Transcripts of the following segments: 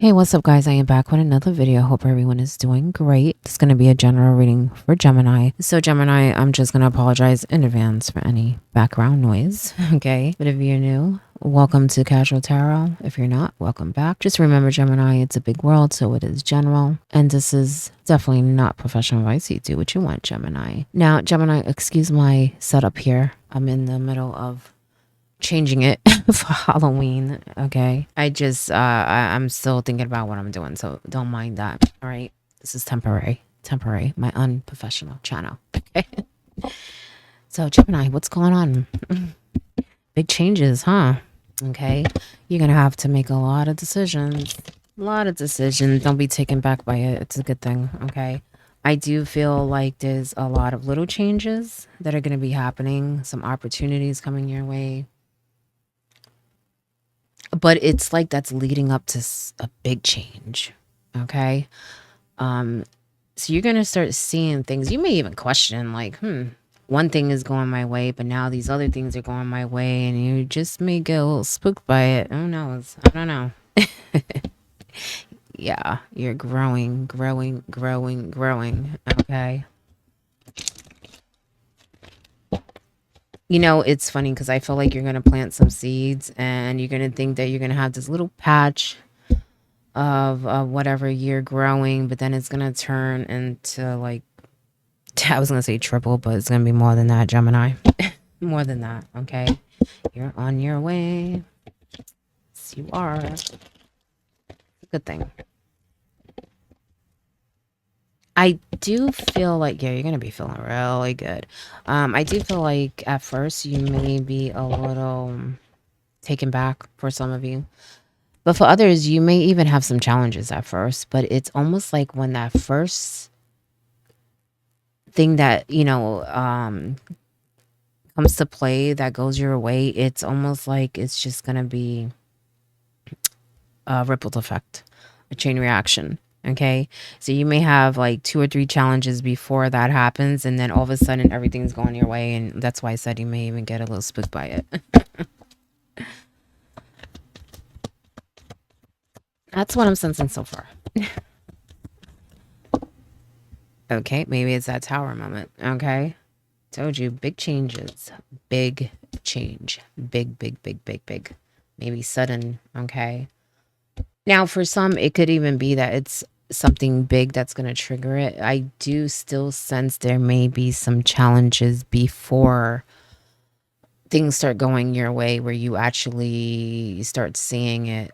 Hey, what's up, guys? I am back with another video. Hope everyone is doing great. It's going to be a general reading for Gemini. So, Gemini, I'm just going to apologize in advance for any background noise, okay? But if you're new, welcome to Casual Tarot. If you're not, welcome back. Just remember, Gemini, it's a big world, so it is general. And this is definitely not professional advice. You do what you want, Gemini. Now, Gemini, excuse my setup here. I'm in the middle of changing it for Halloween. Okay. I'm still thinking about what I'm doing, so don't mind that. All right. This is temporary. Temporary. My unprofessional channel. Okay. So Gemini, what's going on? Big changes, huh? Okay. You're gonna have to make a lot of decisions. A lot of decisions. Don't be taken back by it. It's a good thing. Okay. I do feel like there's a lot of little changes that are going to be happening, some opportunities coming your way, but it's like that's leading up to a big change. Okay. So you're gonna start seeing things. You may even question, like, one thing is going my way, but now these other things are going my way, and you just may get a little spooked by it. Who knows? I don't know. Yeah, you're growing. Okay. You know, it's funny because I feel like you're going to plant some seeds and you're going to think that you're going to have this little patch of whatever you're growing, but then it's going to turn into, like, I was going to say triple, but it's going to be more than that, Gemini. More than that, okay? You're on your way. Yes, you are. Good thing. I do feel like, yeah, you're going to be feeling really good. I do feel like at first you may be a little taken back for some of you. But for others, you may even have some challenges at first. But it's almost like when that first thing that, comes to play that goes your way, it's almost like it's just going to be a ripple effect, a chain reaction. Okay. So you may have like 2 or 3 challenges before that happens. And then all of a sudden everything's going your way. And that's why I said you may even get a little spooked by it. That's what I'm sensing so far. Okay. Maybe it's that tower moment. Okay. Told you, big changes. Big change. Big. Maybe sudden. Okay. Now, for some, it could even be that it's something big that's going to trigger it. I do still sense there may be some challenges before things start going your way where you actually start seeing it.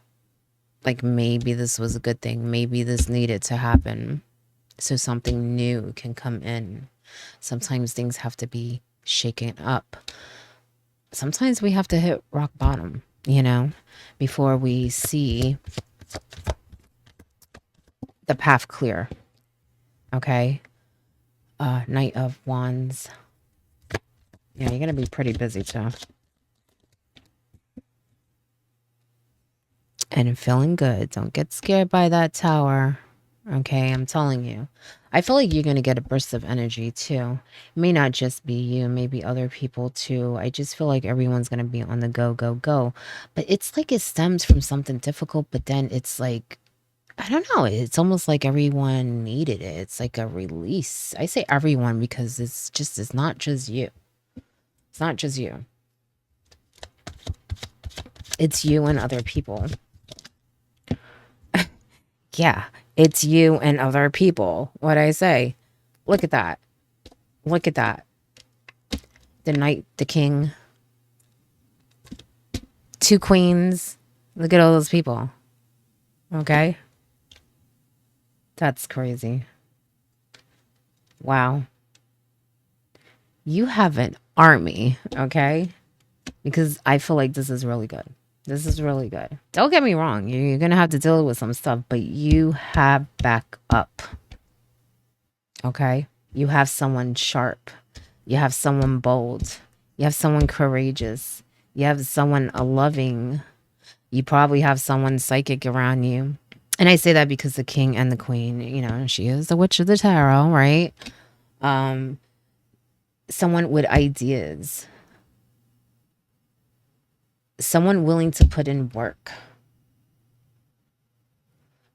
Like, maybe this was a good thing. Maybe this needed to happen so something new can come in. Sometimes things have to be shaken up. Sometimes we have to hit rock bottom, before we see the path clear. Okay. Knight of Wands. Yeah, you're going to be pretty busy too. And feeling good. Don't get scared by that tower. Okay, I'm telling you. I feel like you're going to get a burst of energy too. It may not just be you, maybe other people too. I just feel like everyone's going to be on the go. But it's like it stems from something difficult, but then it's like, I don't know. It's almost like everyone needed it. It's like a release. I say everyone because it's not just you. It's not just you. It's you and other people. Yeah, it's you and other people. What I say? Look at that. Look at that. The knight, the king, 2 queens. Look at all those people. Okay? That's crazy. Wow. You have an army, okay? Because I feel like this is really good. This is really good. Don't get me wrong. You're going to have to deal with some stuff, but you have backup. Okay? You have someone sharp. You have someone bold. You have someone courageous. You have someone loving. You probably have someone psychic around you. And I say that because the king and the queen, she is the witch of the tarot, right? Someone with ideas. Someone willing to put in work.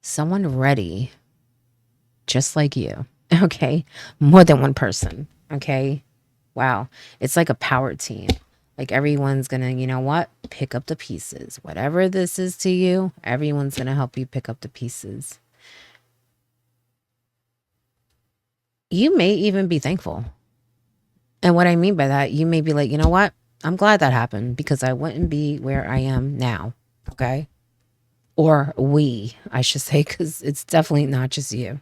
someone ready, just like you. Okay. More than one person. Okay. Wow. It's like a power team. Like everyone's gonna, you know what? Pick up the pieces. Whatever this is to you, everyone's gonna help you pick up the pieces. You may even be thankful. And what I mean by that, you may be like, you know what? I'm glad that happened because I wouldn't be where I am now. Okay. Or we, I should say, because it's definitely not just you.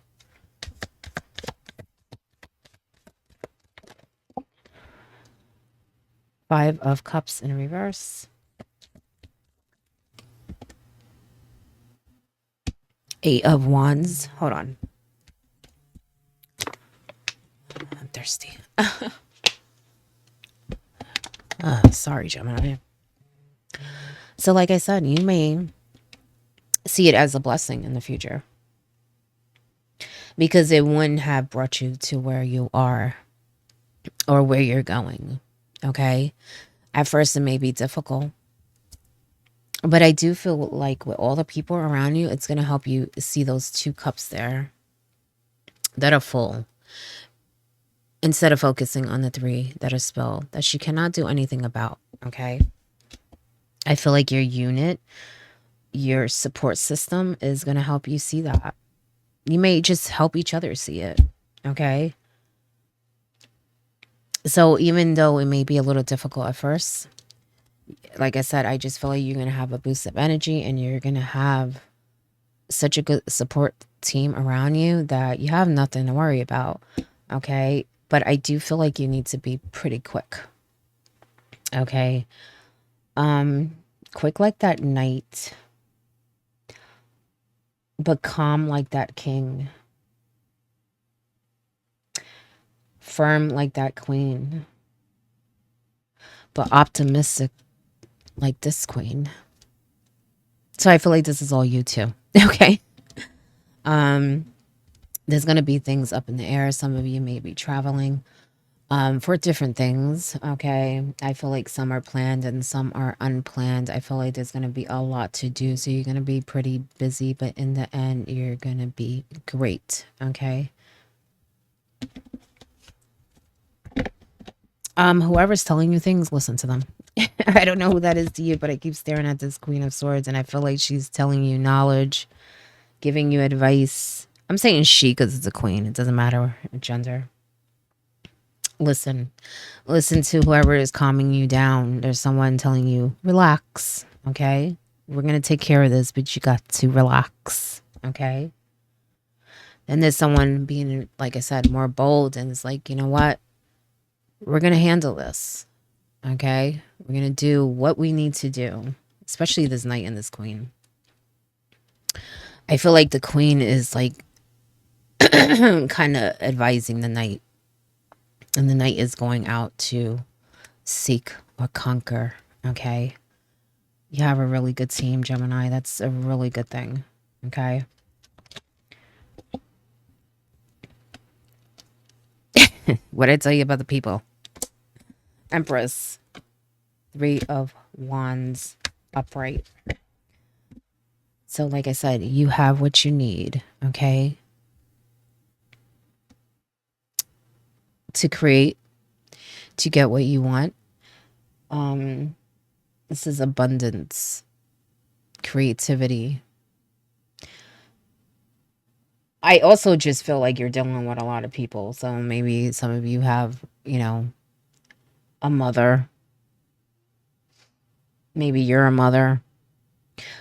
Five of Cups in reverse. Eight of Wands. Hold on. I'm thirsty. Sorry, Gemini. So like I said, you may see it as a blessing in the future. Because it wouldn't have brought you to where you are or where you're going. Okay? At first, it may be difficult. But I do feel like with all the people around you, it's going to help you see those two cups there that are full. Instead of focusing on the three that are spilled, that she cannot do anything about. Okay? I feel like your unit, your support system is going to help you see that. You may just help each other see it. Okay? So even though it may be a little difficult at first, like I said, I just feel like you're going to have a boost of energy and you're going to have such a good support team around you that you have nothing to worry about. Okay? But I do feel like you need to be pretty quick. Okay? Quick like that knight, but calm like that king. Firm like that queen, but optimistic like this queen. So I feel like this is all you too. Okay. There's going to be things up in the air. Some of you may be traveling for different things. Okay. I feel like some are planned and some are unplanned. I feel like there's going to be a lot to do. So you're going to be pretty busy, but in the end, you're going to be great. Okay. Whoever's telling you things, listen to them. I don't know who that is to you, but I keep staring at this Queen of Swords and I feel like she's telling you knowledge, giving you advice. I'm saying she because it's a queen. It doesn't matter gender. Listen to whoever is calming you down. There's someone telling you, relax, okay? We're going to take care of this, but you got to relax, okay? And there's someone being, like I said, more bold and it's like, you know what? We're going to handle this. Okay? We're going to do what we need to do, especially this knight and this queen. I feel like the queen is like kind of advising the knight. And the knight is going out to seek or conquer. Okay? You have a really good team, Gemini. That's a really good thing. Okay? What did I tell you about the people? Empress. Three of Wands upright. So like I said, you have what you need, okay? To create, to get what you want. This is abundance, creativity. I also just feel like you're dealing with a lot of people. So maybe some of you have, you know, a mother. Maybe you're a mother.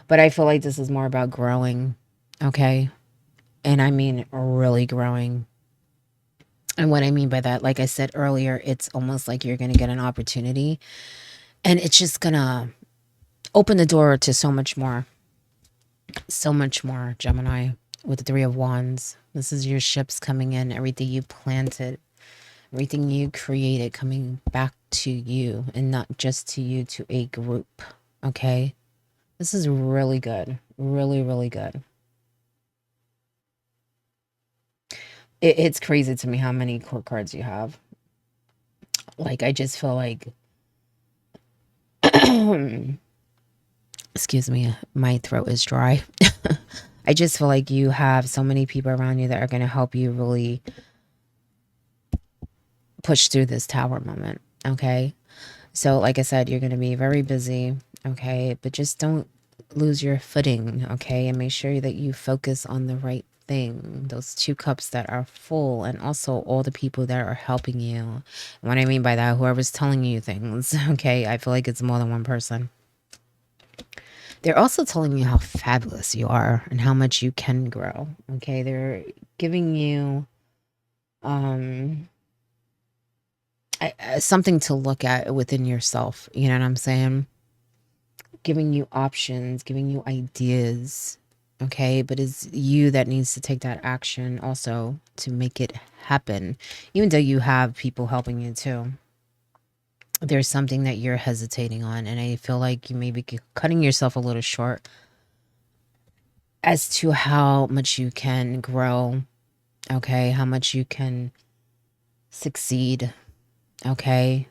But I feel like this is more about growing, okay? And I mean really growing. And what I mean by that, like I said earlier, it's almost like you're going to get an opportunity. And it's just going to open the door to so much more. So much more, Gemini, with the Three of Wands. This is your ships coming in, everything you planted, everything you created coming back to you. And not just to you, to a group, okay? This is really good. Really, really good. It's crazy to me how many court cards you have. Like, I just feel like... excuse me, my throat is dry. I just feel like you have so many people around you that are going to help you really push through this tower moment. Okay. So, like I said, you're going to be very busy. Okay. But just don't lose your footing. Okay. And make sure that you focus on the right thing. Those 2 cups that are full, and also all the people that are helping you. And what I mean by that, whoever's telling you things. Okay. I feel like it's more than one person. They're also telling you how fabulous you are and how much you can grow. Okay. They're giving you something to look at within yourself. You know what I'm saying? Giving you options, giving you ideas. Okay. But it's you that needs to take that action also to make it happen. Even though you have people helping you too. There's something that you're hesitating on. And I feel like you may be cutting yourself a little short as to how much you can grow. Okay. How much you can succeed. Okay.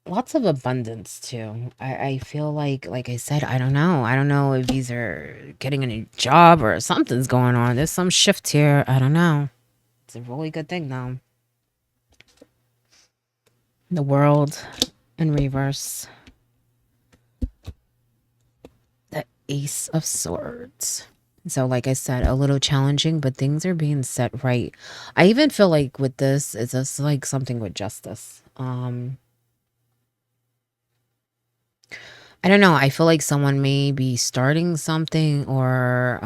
Lots of abundance too. I feel like I said, I don't know. I don't know if these are getting a new job or something's going on. There's some shift here. I don't know. It's a really good thing though. The world in reverse. The Ace of Swords. So like I said, a little challenging, but things are being set right. I even feel like with this, it's just like something with justice. I don't know. I feel like someone may be starting something or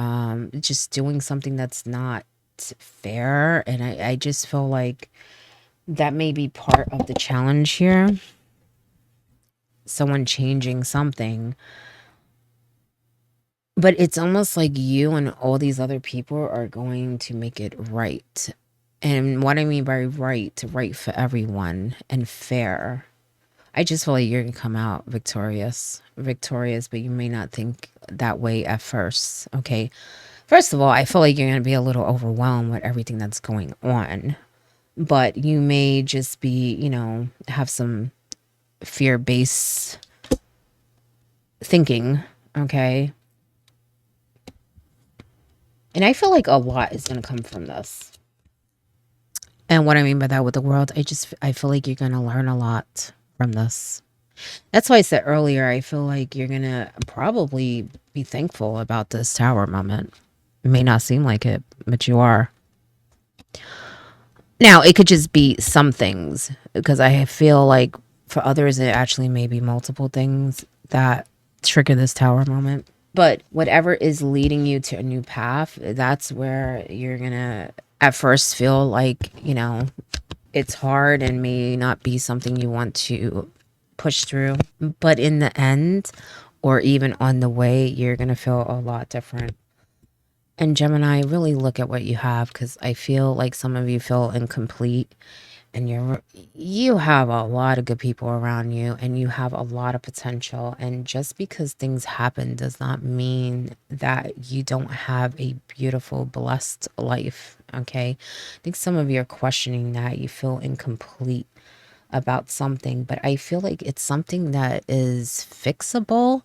just doing something that's not fair. And I just feel like that may be part of the challenge here. Someone changing something. But it's almost like you and all these other people are going to make it right. And what I mean by right for everyone and fair. I just feel like you're going to come out victorious, but you may not think that way at first. Okay. First of all, I feel like you're going to be a little overwhelmed with everything that's going on, but you may just be, have some fear-based thinking. Okay. And I feel like a lot is going to come from this. And what I mean by that with the world, I feel like you're going to learn a lot from this. That's why I said earlier, I feel like you're going to probably be thankful about this tower moment. It may not seem like it, but you are. Now, it could just be some things, because I feel like for others, it actually may be multiple things that trigger this tower moment. But whatever is leading you to a new path, that's where you're going to at first feel like, it's hard and may not be something you want to push through. But in the end, or even on the way, you're going to feel a lot different. And Gemini, really look at what you have, because I feel like some of you feel incomplete. And you have a lot of good people around you, and you have a lot of potential. And just because things happen does not mean that you don't have a beautiful, blessed life. Okay. I think some of you are questioning that. You feel incomplete about something, but I feel like it's something that is fixable,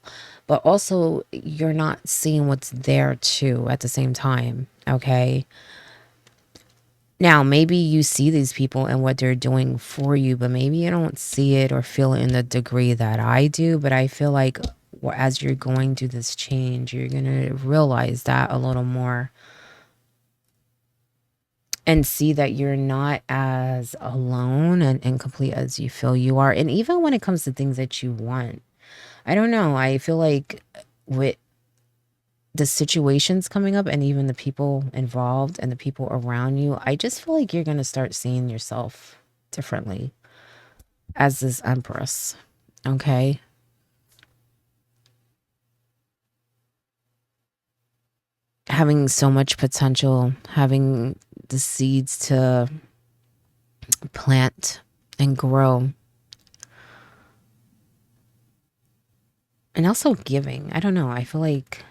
but also you're not seeing what's there too at the same time. Okay. Now, maybe you see these people and what they're doing for you, but maybe you don't see it or feel it in the degree that I do. But I feel like as you're going through this change, you're going to realize that a little more and see that you're not as alone and incomplete as you feel you are. And even when it comes to things that you want, I don't know. I feel like with the situations coming up and even the people involved and the people around you, I just feel like you're going to start seeing yourself differently as this Empress. Okay. Having so much potential, having the seeds to plant and grow. And also giving. I don't know. I feel like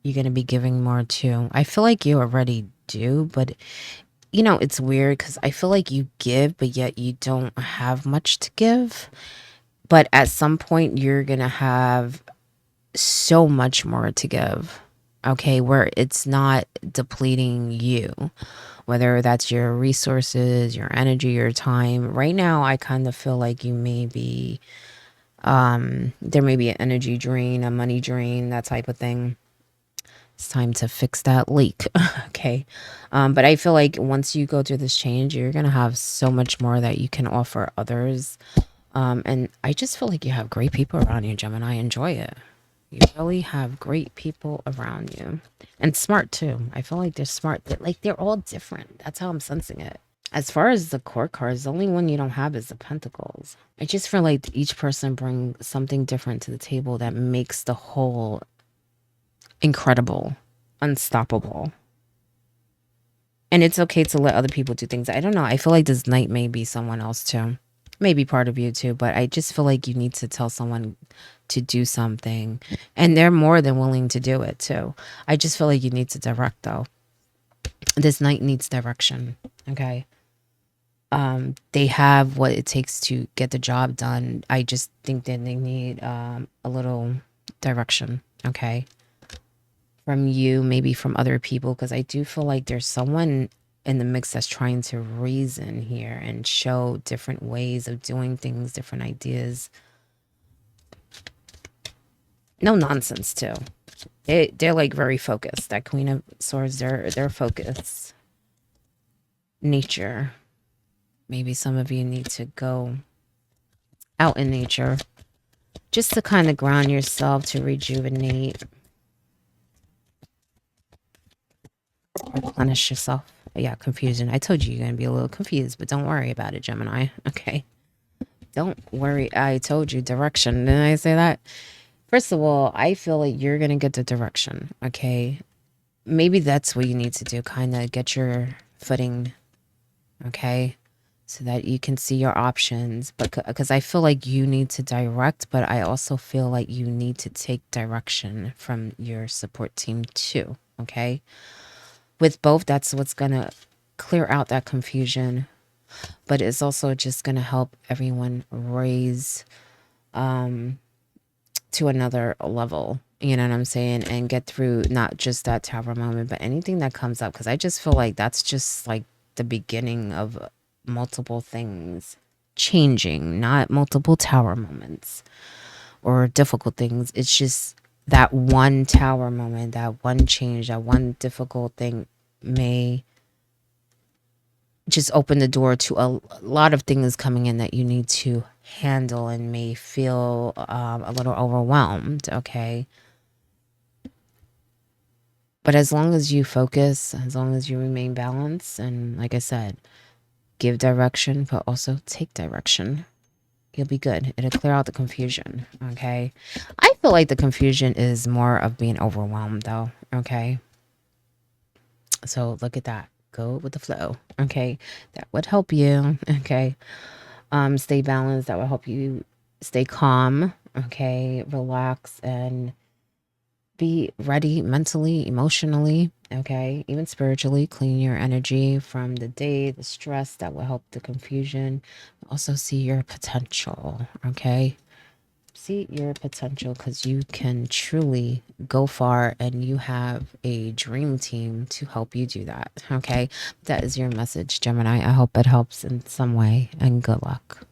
you're going to be giving more too. I feel like you already do, but it's weird because I feel like you give, but yet you don't have much to give. But at some point, you're going to have so much more to give. Okay, where it's not depleting you, whether that's your resources, your energy, your time. Right now, I kind of feel like you may be, there may be an energy drain, a money drain, that type of thing. It's time to fix that leak. Okay. But I feel like once you go through this change, you're going to have so much more that you can offer others. And I just feel like you have great people around you, Gemini. Enjoy it. You really have great people around you, and smart too. I feel like they're smart. They're all different. That's how I'm sensing it. As far as the court cards, the only one you don't have is the Pentacles. I just feel like each person brings something different to the table that makes the whole incredible, unstoppable. And it's okay to let other people do things. I don't know. I feel like this Knight may be someone else too. Maybe part of you too, but I just feel like you need to tell someone to do something, and they're more than willing to do it too. I just feel like you need to direct though. This Knight needs direction. Okay. They have what it takes to get the job done. I just think that they need a little direction. Okay. From you, maybe from other people, because I do feel like there's someone in the mix that's trying to reason here and show different ways of doing things, different ideas. No nonsense too. They're like very focused. That Queen of Swords, they're focused. Nature. Maybe some of you need to go out in nature just to kind of ground yourself, to rejuvenate, replenish yourself. Yeah, confusion. I told you you're going to be a little confused, but don't worry about it, Gemini. Okay. Don't worry. I told you direction. Didn't I say that? First of all, I feel like you're going to get the direction. Okay. Maybe that's what you need to do. Kind of get your footing. Okay. So that you can see your options. But because I feel like you need to direct, but I also feel like you need to take direction from your support team too. Okay. With both, that's what's going to clear out that confusion. But it's also just going to help everyone raise to another level. You know what I'm saying? And get through not just that tower moment, but anything that comes up. Because I just feel like that's just like the beginning of multiple things changing, not multiple tower moments or difficult things. It's just that one tower moment, that one change, that one difficult thing may just open the door to a lot of things coming in that you need to handle and may feel a little overwhelmed. Okay. But as long as you focus, as long as you remain balanced, and like I said, give direction, but also take direction, you'll be good. It'll clear out the confusion. Okay. I feel like the confusion is more of being overwhelmed though. Okay. So look at that. Go with the flow. Okay. That would help you. Okay. Stay balanced. That will help you stay calm. Okay. Relax and be ready mentally, emotionally. Okay. Even spiritually. Clean your energy from the day, the stress. That will help the confusion. Also see your potential. Okay. See your potential, because you can truly go far and you have a dream team to help you do that. Okay. That is your message, Gemini. I hope it helps in some way, and good luck.